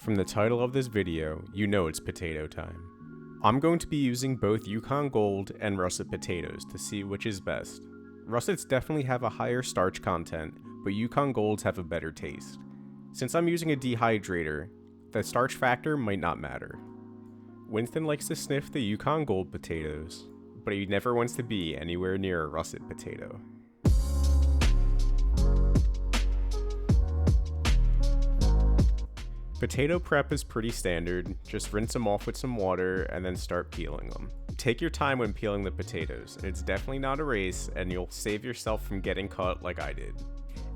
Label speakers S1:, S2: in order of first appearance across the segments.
S1: From the title of this video, you know it's potato time. I'm going to be using both Yukon Gold and russet potatoes to see which is best. Russets definitely have a higher starch content, but Yukon Golds have a better taste. Since I'm using a dehydrator, the starch factor might not matter. Winston likes to sniff the Yukon Gold potatoes, but he never wants to be anywhere near a russet potato. Potato prep is pretty standard, just rinse them off with some water and then start peeling them. Take your time when peeling the potatoes, it's definitely not a race and you'll save yourself from getting cut like I did.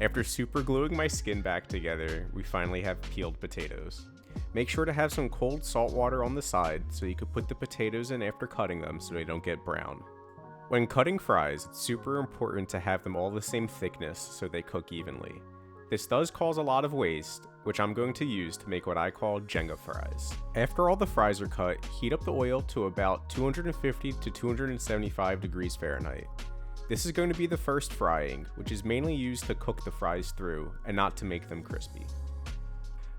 S1: After super gluing my skin back together, we finally have peeled potatoes. Make sure to have some cold salt water on the side so you can put the potatoes in after cutting them so they don't get brown. When cutting fries, it's super important to have them all the same thickness so they cook evenly. This does cause a lot of waste, which I'm going to use to make what I call Jenga fries. After all the fries are cut, heat up the oil to about 250 to 275 degrees Fahrenheit. This is going to be the first frying, which is mainly used to cook the fries through and not to make them crispy.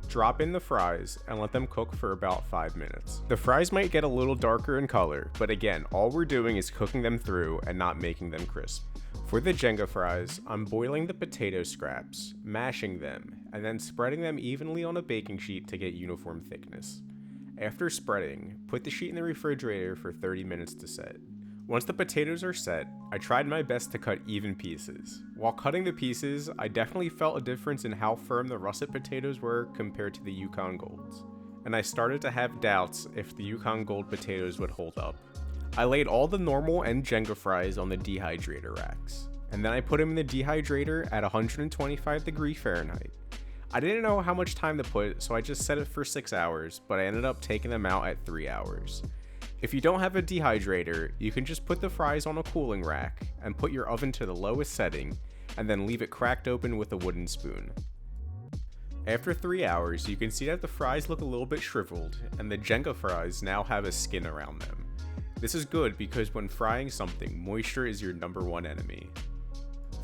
S1: Drop in the fries and let them cook for about 5 minutes. The fries might get a little darker in color, but again, all we're doing is cooking them through and not making them crisp. For the Jenga fries, I'm boiling the potato scraps, mashing them, and then spreading them evenly on a baking sheet to get uniform thickness. After spreading, put the sheet in the refrigerator for 30 minutes to set. Once the potatoes are set, I tried my best to cut even pieces. While cutting the pieces, I definitely felt a difference in how firm the russet potatoes were compared to the Yukon Golds, and I started to have doubts if the Yukon Gold potatoes would hold up. I laid all the normal and Jenga fries on the dehydrator racks, and then I put them in the dehydrator at 125 degrees Fahrenheit. I didn't know how much time to put, so I just set it for 6 hours, but I ended up taking them out at 3 hours. If you don't have a dehydrator, you can just put the fries on a cooling rack and put your oven to the lowest setting, and then leave it cracked open with a wooden spoon. After 3 hours, you can see that the fries look a little bit shriveled, and the Jenga fries now have a skin around them. This is good because when frying something, moisture is your number one enemy.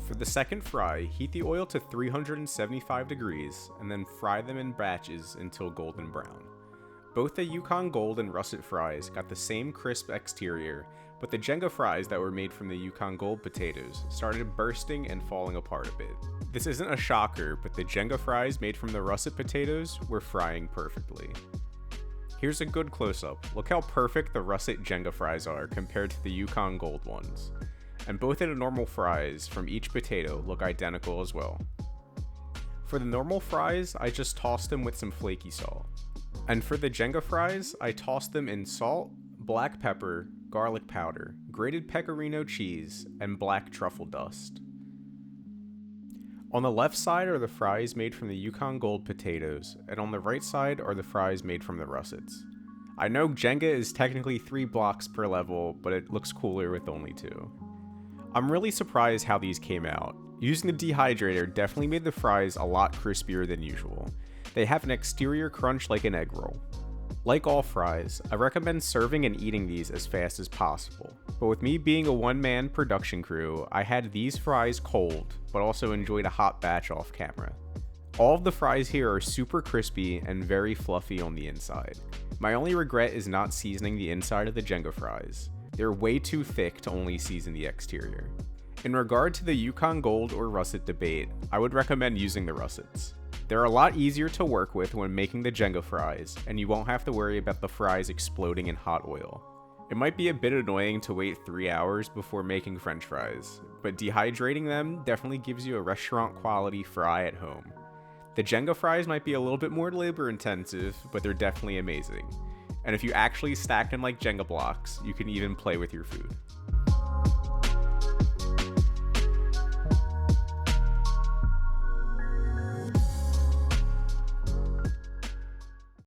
S1: For the second fry, heat the oil to 375 degrees and then fry them in batches until golden brown. Both the Yukon Gold and russet fries got the same crisp exterior, but the Jenga fries that were made from the Yukon Gold potatoes started bursting and falling apart a bit. This isn't a shocker, but the Jenga fries made from the russet potatoes were frying perfectly. Here's a good close-up. Look how perfect the russet Jenga fries are compared to the Yukon Gold ones. And both of the normal fries from each potato look identical as well. For the normal fries, I just tossed them with some flaky salt. And for the Jenga fries, I tossed them in salt, black pepper, garlic powder, grated pecorino cheese, and black truffle dust. On the left side are the fries made from the Yukon Gold potatoes, and on the right side are the fries made from the russets. I know Jenga is technically 3 blocks per level, but it looks cooler with only 2. I'm really surprised how these came out. Using the dehydrator definitely made the fries a lot crispier than usual. They have an exterior crunch like an egg roll. Like all fries, I recommend serving and eating these as fast as possible. But with me being a one-man production crew, I had these fries cold, but also enjoyed a hot batch off camera. All of the fries here are super crispy and very fluffy on the inside. My only regret is not seasoning the inside of the Jenga fries. They're way too thick to only season the exterior. In regard to the Yukon Gold or russet debate, I would recommend using the russets. They're a lot easier to work with when making the Jenga fries, and you won't have to worry about the fries exploding in hot oil. It might be a bit annoying to wait 3 hours before making french fries, but dehydrating them definitely gives you a restaurant quality fry at home. The Jenga fries might be a little bit more labor intensive, but they're definitely amazing. And if you actually stack them like Jenga blocks, you can even play with your food.